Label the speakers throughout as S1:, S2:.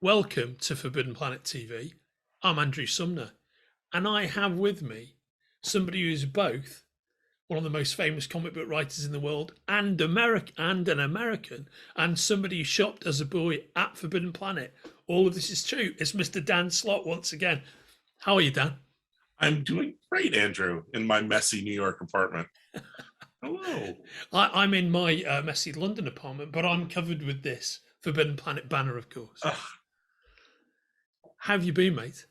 S1: Welcome to Forbidden Planet TV. I'm Andrew Sumner, and I have with me somebody who's both one of the most famous comic book writers in the world and an American, and somebody who shopped as a boy at Forbidden Planet. All of this is true. It's Mr. Dan Slott once again. How are you, Dan?
S2: I'm doing great, Andrew, in my messy New York apartment. Hello.
S1: I'm in my messy London apartment, but I'm covered with this Forbidden Planet banner, of course. How have you been, mate?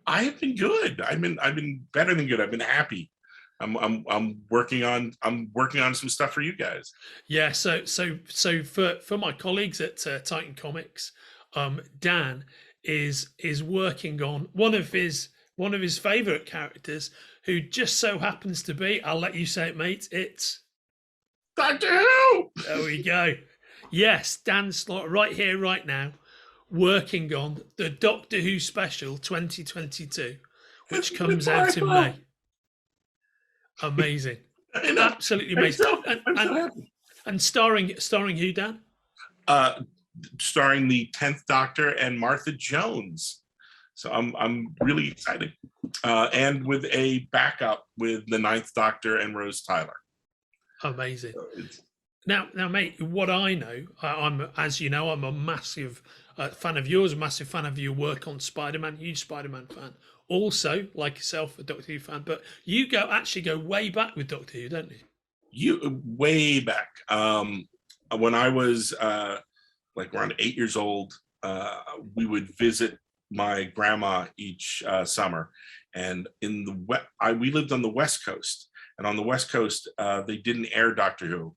S2: I have been good. I've been better than good. I've been happy. I'm working on some stuff for you guys.
S1: Yeah, so for my colleagues at Titan Comics, Dan is working on one of his favorite characters, who just so happens to be. I'll let you say it, mate. It's
S2: Doctor Who.
S1: there we go. Yes, Dan Slott, right here, right now, working on the Doctor Who special 2022, which comes out in May. Amazing.
S2: I know.
S1: Absolutely amazing.
S2: I'm so happy.
S1: And starring who, Dan?
S2: Starring the 10th Doctor and Martha Jones. So I'm really excited. And with a backup with the 9th Doctor and Rose Tyler.
S1: Amazing. Now, mate, what I know, as you know, I'm a massive fan of yours, a massive fan of your work on Spider-Man, huge Spider-Man fan. Also, like yourself, a Doctor Who fan, but you actually go way back with Doctor Who, don't you?
S2: You way back. When I was like around 8 years old, we would visit my grandma each summer, and we lived on the West Coast, and on the West Coast they didn't air Doctor Who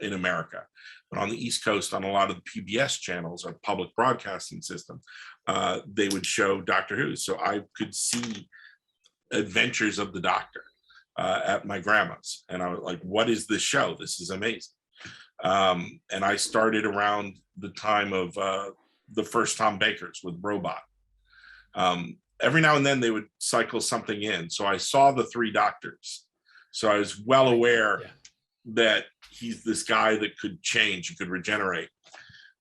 S2: in America, but on the East Coast, on a lot of the PBS channels, or public broadcasting system, they would show Doctor Who, so I could see Adventures of the Doctor at my grandma's, and I was like, what is this show? This is amazing. And I started around the time of the first Tom Bakers with Robot. Every now and then they would cycle something in, so I saw the 3 Doctors, so I was well aware that he's this guy that could change, he could regenerate.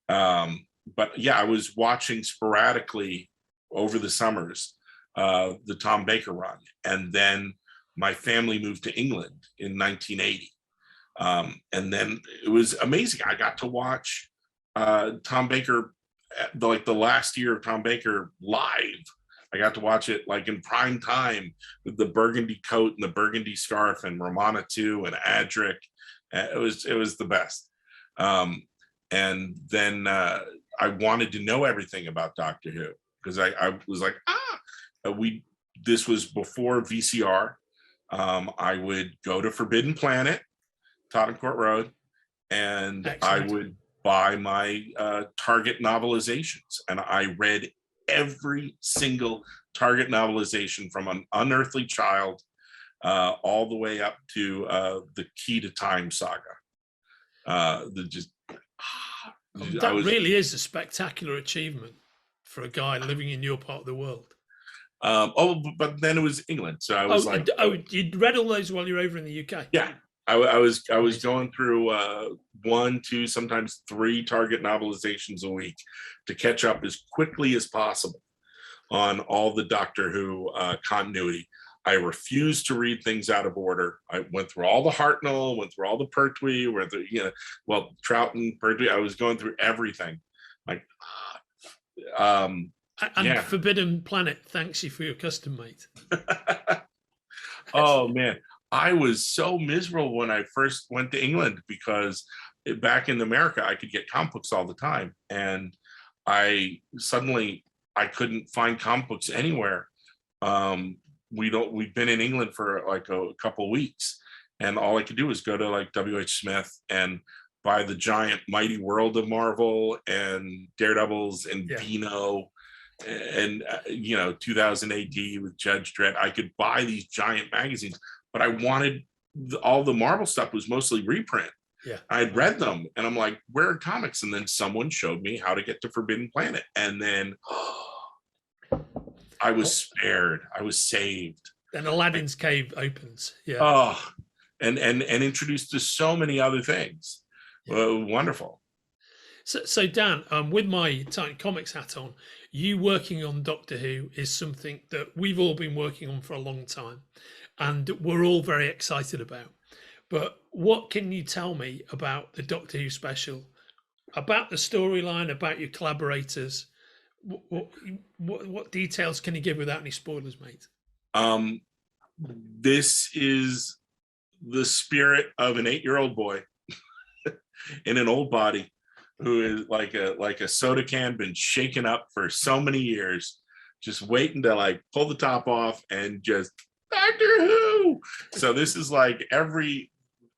S2: But yeah, I was watching sporadically over the summers the Tom Baker run, and then my family moved to England in 1980. And then it was amazing. I got to watch Tom Baker, the last year of Tom Baker live. I got to watch it like in prime time with the burgundy coat and the burgundy scarf and Romana 2 and Adric. It was the best. And then I wanted to know everything about Doctor Who, because I was like, this was before VCR. I would go to Forbidden Planet, Tottenham Court Road, and excellent. I would buy my Target novelizations, and I read every single Target novelization from An Unearthly Child all the way up to the Key to Time saga.
S1: That really is a spectacular achievement for a guy living in your part of the world.
S2: But then it was England, so I was
S1: you'd read all those while you're over in the UK?
S2: Yeah, I was going through 1, 2, sometimes 3 Target novelizations a week to catch up as quickly as possible on all the Doctor Who continuity. I refused to read things out of order. I went through all the Hartnell, went through all the Pertwee, Troughton, Pertwee. I was going through everything.
S1: Forbidden Planet thanks you for your custom, mate.
S2: Oh man, I was so miserable when I first went to England, because back in America I could get comic books all the time, and I couldn't find comic books anywhere. We've been in England for like a couple weeks, and all I could do was go to like WH Smith and buy the giant Mighty World of Marvel and Daredevils and Dino and 2000 AD with Judge Dredd. I could buy these giant magazines, but I wanted all the Marvel stuff was mostly reprint.
S1: Yeah,
S2: I'd read them, and I'm like, where are comics? And then someone showed me how to get to Forbidden Planet, and then I was spared. I was saved.
S1: Then Aladdin's cave opens. Yeah.
S2: Oh, and introduced to so many other things. Wonderful.
S1: So Dan, with my Titan Comics hat on, you working on Doctor Who is something that we've all been working on for a long time, and we're all very excited about. But what can you tell me about the Doctor Who special, about the storyline, about your collaborators? What details can you give without any spoilers, mate?
S2: Um, this is the spirit of an 8-year-old boy in an old body who is like a soda can been shaken up for so many years, just waiting to like pull the top off and just Doctor Who. So this is like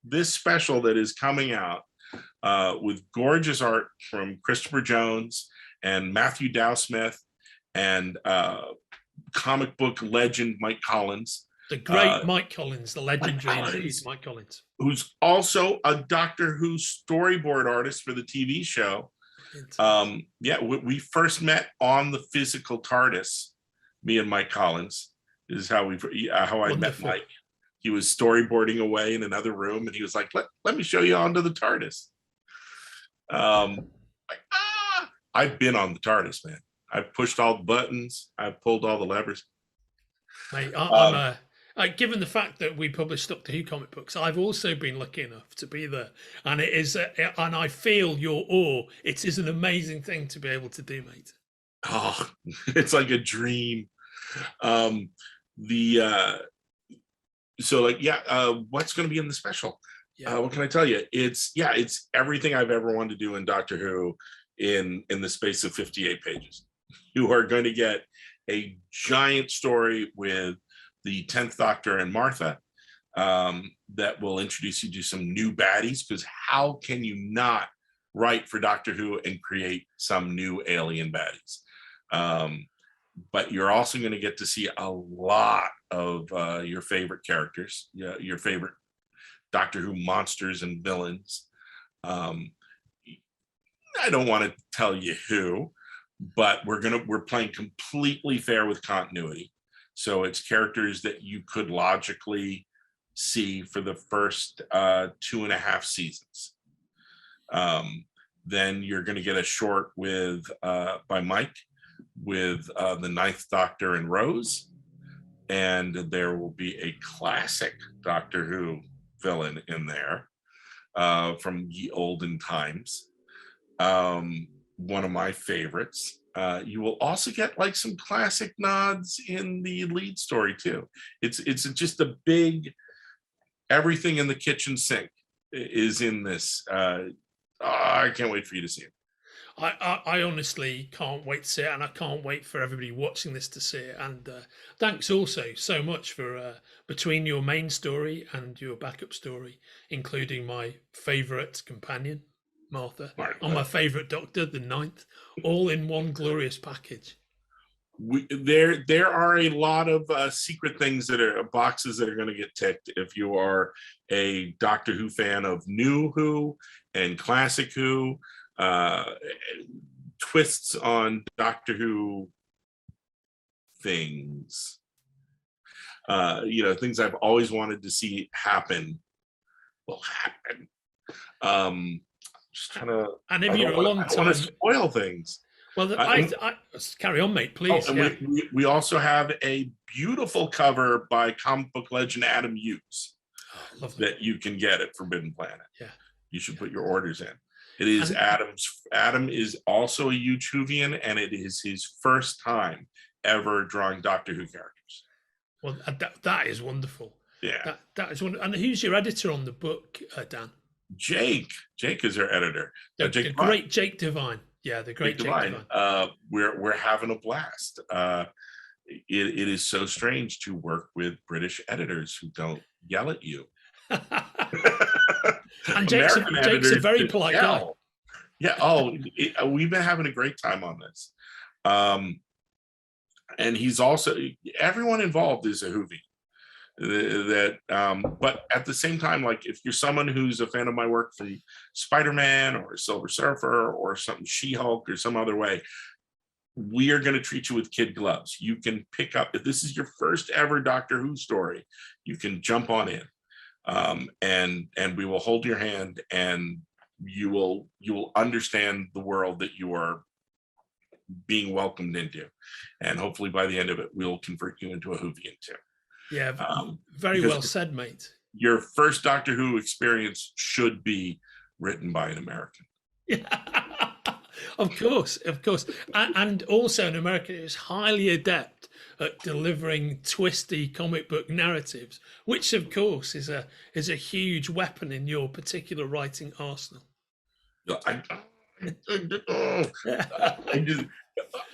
S2: this special that is coming out with gorgeous art from Christopher Jones and Matthew Dow Smith and comic book legend Mike Collins.
S1: The great Mike Collins, the legendary Mike Collins,
S2: who's also a Doctor Who storyboard artist for the TV show. We first met on the physical TARDIS. Me and Mike Collins is how I met Mike. He was storyboarding away in another room, and he was like, "Let me show you onto the TARDIS." I've been on the TARDIS, man. I've pushed all the buttons. I've pulled all the levers.
S1: Mate, given the fact that we publish Doctor Who comic books, I've also been lucky enough to be there, and it is, and I feel your awe. It is an amazing thing to be able to do, mate.
S2: Oh, it's like a dream. What's going to be in the special? Yeah. What can I tell you? It's everything I've ever wanted to do in Doctor Who in the space of 58 pages. You are going to get a giant story with the 10th Doctor and Martha that will introduce you to some new baddies, because how can you not write for Doctor Who and create some new alien baddies? But you're also going to get to see a lot of your favorite characters, your favorite Doctor Who monsters and villains. I don't want to tell you who, but we're playing completely fair with continuity. So it's characters that you could logically see for the first 2.5 seasons. Then you're going to get a short by Mike with the 9th Doctor and Rose, and there will be a classic Doctor Who villain in there from ye olden times. One of my favorites. You will also get like some classic nods in the lead story too. It's just a big, everything in the kitchen sink is in this. I can't wait for you to see it.
S1: I honestly can't wait to see it, and I can't wait for everybody watching this to see it. And thanks also so much for between your main story and your backup story, including my favourite companion, Martha, and my favourite Doctor, the 9th, all in one glorious package.
S2: There are a lot of secret things that are boxes that are going to get ticked if you are a Doctor Who fan of New Who and Classic Who. Twists on Doctor Who things, things I've always wanted to see happen will happen. Just trying to,
S1: and if you're a long time, I
S2: want to spoil things.
S1: Well, I carry on, mate, please.
S2: We also have a beautiful cover by comic book legend Adam Hughes that you can get at Forbidden Planet.
S1: Yeah,
S2: you should put your orders in. It is Adam is also a huge Whovian, and it is his first time ever drawing Doctor Who characters.
S1: Well, that is wonderful.
S2: Yeah,
S1: that is wonderful. And who's your editor on the book, Dan?
S2: Jake is our editor.
S1: The great Jake Devine. Yeah, the great Jake Devine.
S2: We're having a blast. It is so strange to work with British editors who don't yell at you.
S1: And Jake's a very polite guy.
S2: Yeah. We've been having a great time on this. And he's also, everyone involved is a Whovian. But at the same time, like if you're someone who's a fan of my work from Spider-Man or Silver Surfer or something She-Hulk or some other way, we are going to treat you with kid gloves. You can pick up, if this is your first ever Doctor Who story, you can jump on in. And we will hold your hand and you will understand the world that you are being welcomed into, and hopefully by the end of it, we'll convert you into a Whovian too.
S1: Yeah, very
S2: Because
S1: well said, mate.
S2: your first Doctor Who experience should be written by an American.
S1: Yeah, of course, and also an American who's highly adept at delivering twisty comic book narratives, which of course is a huge weapon in your particular writing arsenal.
S2: I, I just,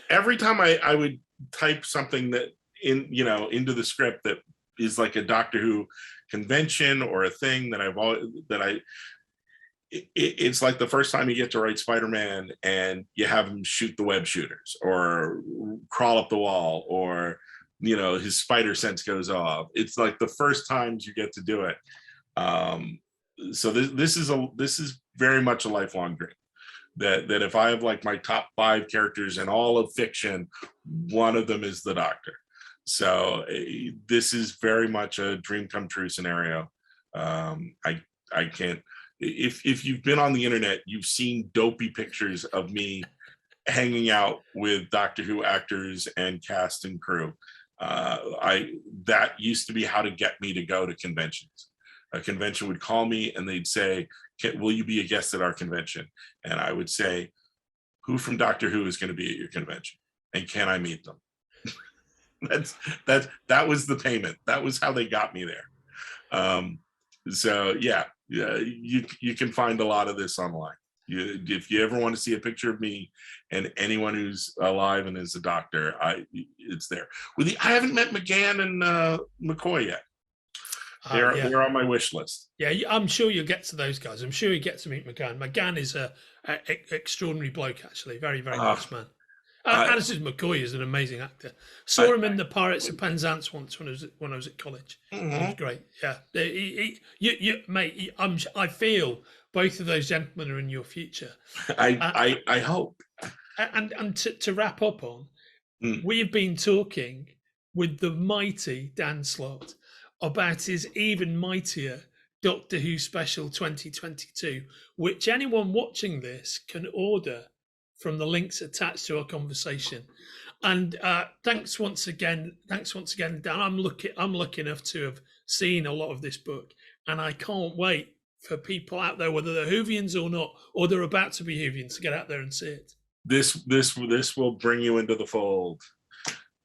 S2: every time I would type something that into the script that is like a Doctor Who convention or a thing that it's like the first time you get to write Spider-Man and you have him shoot the web shooters or crawl up the wall, or his spider sense goes off. It's like the first times you get to do it. So this is very much a lifelong dream. That if I have like my top 5 characters in all of fiction, one of them is the Doctor. So this is very much a dream come true scenario. I can't. If you've been on the internet, you've seen dopey pictures of me hanging out with Doctor Who actors and cast and crew. That used to be how to get me to go to conventions. A convention would call me and they'd say, will you be a guest at our convention? And I would say, who from Doctor Who is going to be at your convention? And can I meet them? that was the payment. That was how they got me there. So yeah, you can find a lot of this online. If you ever want to see a picture of me and anyone who's alive and is a Doctor, it's there. I haven't met McGann and McCoy yet. They're on my wish list.
S1: Yeah, I'm sure you'll get to those guys. I'm sure you get to meet McGann. McGann is a extraordinary bloke, actually. Very, very nice man. As is McCoy, is an amazing actor. Saw him in The Pirates of Penzance once when I was at college.
S2: Mm-hmm.
S1: He was great. Yeah, mate. I feel both of those gentlemen are in your future.
S2: I hope.
S1: And to wrap up on, we've been talking with the mighty Dan Slott about his even mightier Doctor Who Special 2022, which anyone watching this can order from the links attached to our conversation. And thanks once again, Dan. I'm lucky enough to have seen a lot of this book, and I can't wait for people out there, whether they're Whovians or not, or they're about to be Whovians, to get out there and see it.
S2: This will bring you into the fold.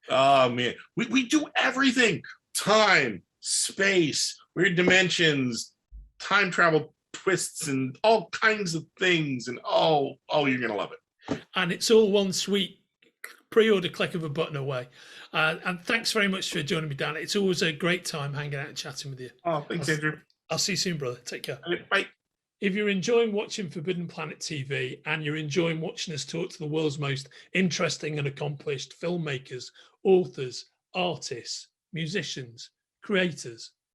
S2: Oh man, we do everything: time, space, weird dimensions, time travel twists, and all kinds of things. And oh, you're gonna love it.
S1: And it's all one sweet pre-order click of a button away. And thanks very much for joining me, Dan. It's always a great time hanging out and chatting with you.
S2: Oh, thanks, Andrew.
S1: I'll see you soon, brother. Take care.
S2: Bye.
S1: If you're enjoying watching Forbidden Planet TV and you're enjoying watching us talk to the world's most interesting and accomplished filmmakers, authors, artists, musicians, creators,